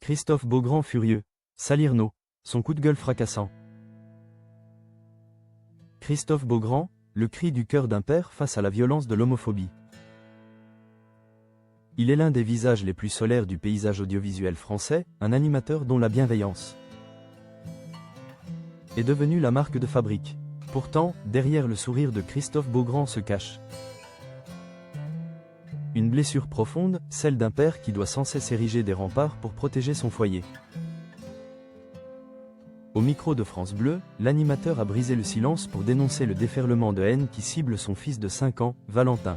Christophe Beaugrand furieux. Salirno. Son coup de gueule fracassant. Christophe Beaugrand, le cri du cœur d'un père face à la violence de l'homophobie. Il est l'un des visages les plus solaires du paysage audiovisuel français, un animateur dont la bienveillance est devenue la marque de fabrique. Pourtant, derrière le sourire de Christophe Beaugrand se cache une blessure profonde, celle d'un père qui doit sans cesse ériger des remparts pour protéger son foyer. Au micro de France Bleu, l'animateur a brisé le silence pour dénoncer le déferlement de haine qui cible son fils de 5 ans, Valentin.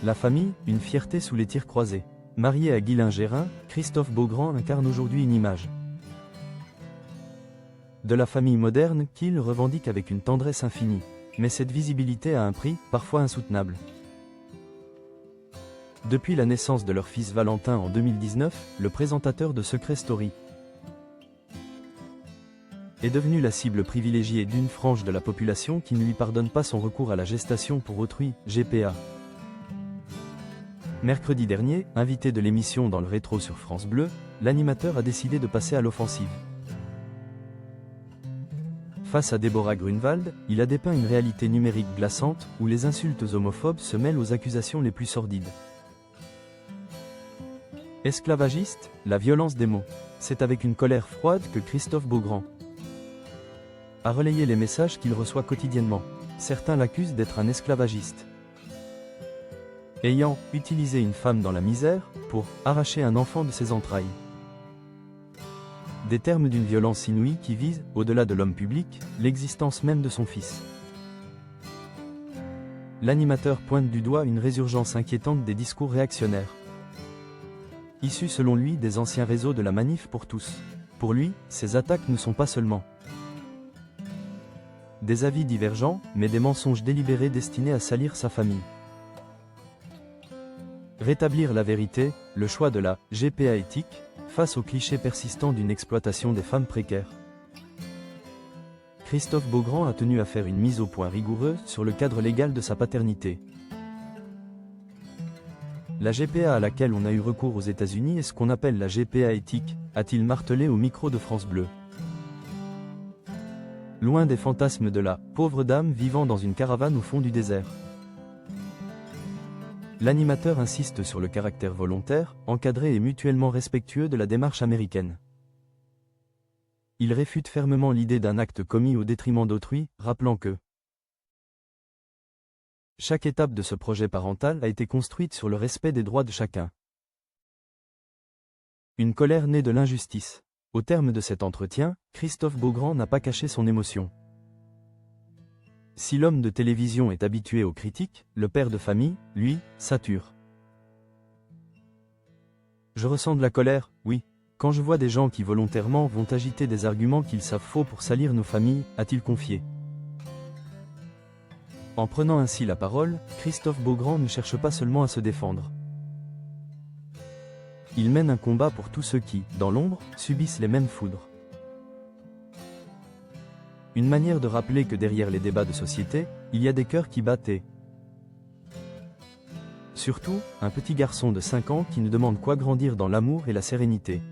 La famille, une fierté sous les tirs croisés. Marié à Guylaine Gérin, Christophe Beaugrand incarne aujourd'hui une image de la famille moderne qu'il revendique avec une tendresse infinie. Mais cette visibilité a un prix, parfois insoutenable. Depuis la naissance de leur fils Valentin en 2019, le présentateur de Secret Story est devenu la cible privilégiée d'une frange de la population qui ne lui pardonne pas son recours à la gestation pour autrui, GPA. Mercredi dernier, invité de l'émission dans le rétro sur France Bleu, l'animateur a décidé de passer à l'offensive. Face à Déborah Grunewald, il a dépeint une réalité numérique glaçante, où les insultes homophobes se mêlent aux accusations les plus sordides. Esclavagiste, la violence des mots. C'est avec une colère froide que Christophe Beaugrand a relayé les messages qu'il reçoit quotidiennement. Certains l'accusent d'être un esclavagiste, ayant utilisé une femme dans la misère pour arracher un enfant de ses entrailles. Des termes d'une violence inouïe qui vise, au-delà de l'homme public, l'existence même de son fils. L'animateur pointe du doigt une résurgence inquiétante des discours réactionnaires, issus selon lui des anciens réseaux de la Manif pour tous. Pour lui, ces attaques ne sont pas seulement des avis divergents, mais des mensonges délibérés destinés à salir sa famille. Rétablir la vérité, le choix de la GPA éthique, face aux clichés persistants d'une exploitation des femmes précaires. Christophe Beaugrand a tenu à faire une mise au point rigoureuse sur le cadre légal de sa paternité. La GPA à laquelle on a eu recours aux États-Unis est ce qu'on appelle la GPA éthique, a-t-il martelé au micro de France Bleu. Loin des fantasmes de la pauvre dame vivant dans une caravane au fond du désert. L'animateur insiste sur le caractère volontaire, encadré et mutuellement respectueux de la démarche américaine. Il réfute fermement l'idée d'un acte commis au détriment d'autrui, rappelant que chaque étape de ce projet parental a été construite sur le respect des droits de chacun. Une colère née de l'injustice. Au terme de cet entretien, Christophe Beaugrand n'a pas caché son émotion. Si l'homme de télévision est habitué aux critiques, le père de famille, lui, sature. Je ressens de la colère, oui, quand je vois des gens qui volontairement vont agiter des arguments qu'ils savent faux pour salir nos familles, a-t-il confié. En prenant ainsi la parole, Christophe Beaugrand ne cherche pas seulement à se défendre. Il mène un combat pour tous ceux qui, dans l'ombre, subissent les mêmes foudres. Une manière de rappeler que derrière les débats de société, il y a des cœurs qui battent et surtout, un petit garçon de 5 ans qui ne demande qu'à grandir dans l'amour et la sérénité.